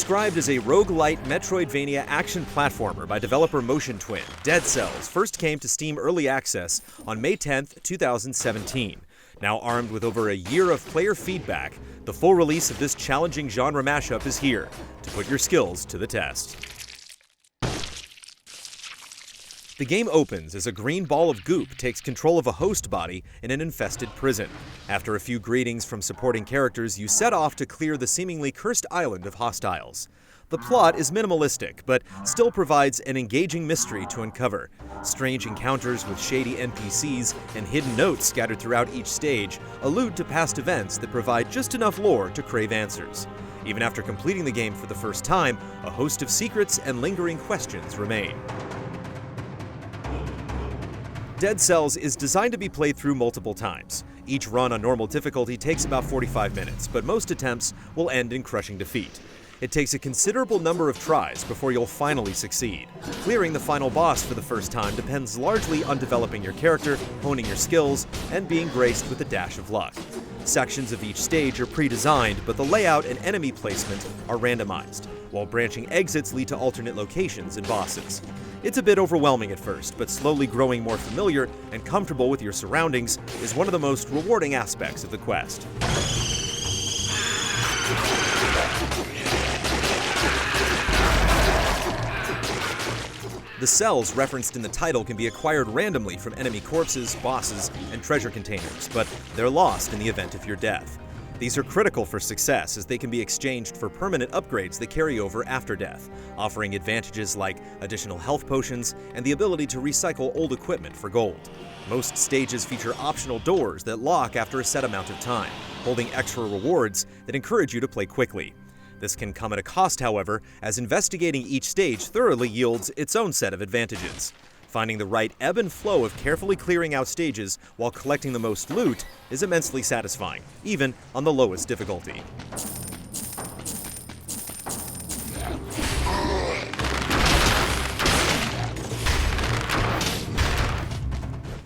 Described as a roguelite Metroidvania action platformer by developer Motion Twin, Dead Cells first came to Steam Early Access on May 10, 2017. Now armed with over a year of player feedback, the full release of this challenging genre mashup is here to put your skills to the test. The game opens as a green ball of goop takes control of a host body in an infested prison. After a few greetings from supporting characters, you set off to clear the seemingly cursed island of hostiles. The plot is minimalistic, but still provides an engaging mystery to uncover. Strange encounters with shady NPCs and hidden notes scattered throughout each stage allude to past events that provide just enough lore to crave answers. Even after completing the game for the first time, a host of secrets and lingering questions remain. Dead Cells is designed to be played through multiple times. Each run on normal difficulty takes about 45 minutes, but most attempts will end in crushing defeat. It takes a considerable number of tries before you'll finally succeed. Clearing the final boss for the first time depends largely on developing your character, honing your skills, and being graced with a dash of luck. Sections of each stage are pre-designed, but the layout and enemy placement are randomized, while branching exits lead to alternate locations and bosses. It's a bit overwhelming at first, but slowly growing more familiar and comfortable with your surroundings is one of the most rewarding aspects of the quest. The cells referenced in the title can be acquired randomly from enemy corpses, bosses, and treasure containers, but they're lost in the event of your death. These are critical for success as they can be exchanged for permanent upgrades that carry over after death, offering advantages like additional health potions and the ability to recycle old equipment for gold. Most stages feature optional doors that lock after a set amount of time, holding extra rewards that encourage you to play quickly. This can come at a cost, however, as investigating each stage thoroughly yields its own set of advantages. Finding the right ebb and flow of carefully clearing out stages while collecting the most loot is immensely satisfying, even on the lowest difficulty.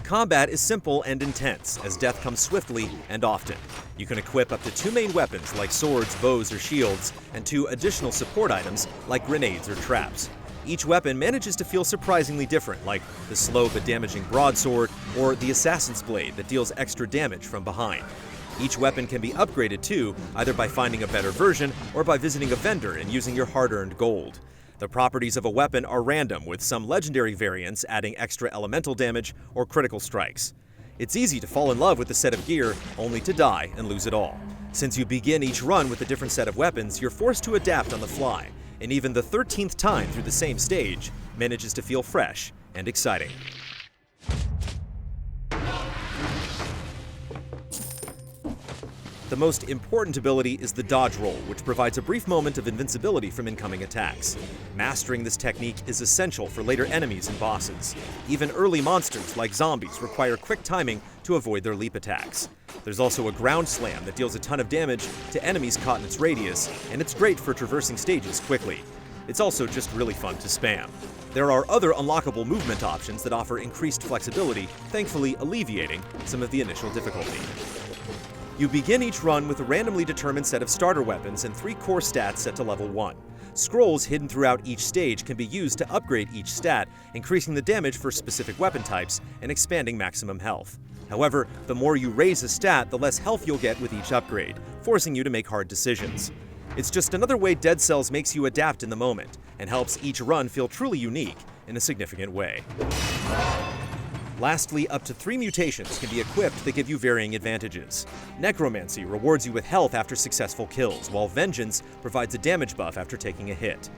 Combat is simple and intense, as death comes swiftly and often. You can equip up to 2 main weapons like swords, bows, or shields, and 2 additional support items like grenades or traps. Each weapon manages to feel surprisingly different, like the slow but damaging broadsword or the assassin's blade that deals extra damage from behind. Each weapon can be upgraded too, either by finding a better version or by visiting a vendor and using your hard-earned gold. The properties of a weapon are random, with some legendary variants adding extra elemental damage or critical strikes. It's easy to fall in love with the set of gear, only to die and lose it all. Since you begin each run with a different set of weapons, you're forced to adapt on the fly, and even the 13th time through the same stage manages to feel fresh and exciting. The most important ability is the dodge roll, which provides a brief moment of invincibility from incoming attacks. Mastering this technique is essential for later enemies and bosses. Even early monsters, like zombies, require quick timing to avoid their leap attacks. There's also a ground slam that deals a ton of damage to enemies caught in its radius, and it's great for traversing stages quickly. It's also just really fun to spam. There are other unlockable movement options that offer increased flexibility, thankfully alleviating some of the initial difficulty. You begin each run with a randomly determined set of starter weapons and 3 core stats set to level 1. Scrolls hidden throughout each stage can be used to upgrade each stat, increasing the damage for specific weapon types and expanding maximum health. However, the more you raise a stat, the less health you'll get with each upgrade, forcing you to make hard decisions. It's just another way Dead Cells makes you adapt in the moment, and helps each run feel truly unique in a significant way. Lastly, up to 3 mutations can be equipped that give you varying advantages. Necromancy rewards you with health after successful kills, while Vengeance provides a damage buff after taking a hit.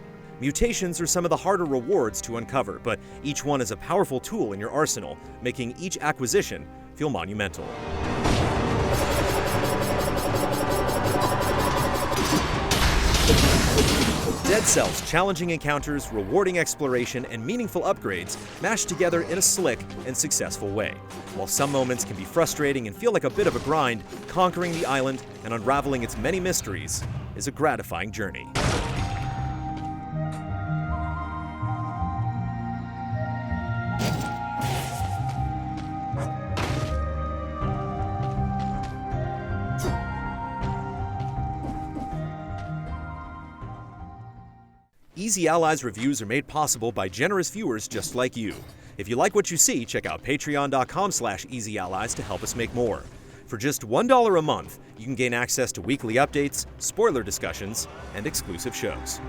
Mutations are some of the harder rewards to uncover, but each one is a powerful tool in your arsenal, making each acquisition feel monumental. Dead Cells' challenging encounters, rewarding exploration, and meaningful upgrades mash together in a slick and successful way. While some moments can be frustrating and feel like a bit of a grind, conquering the island and unraveling its many mysteries is a gratifying journey. Easy Allies reviews are made possible by generous viewers just like you. If you like what you see, check out patreon.com/easyallies to help us make more. For just $1 a month, you can gain access to weekly updates, spoiler discussions, and exclusive shows.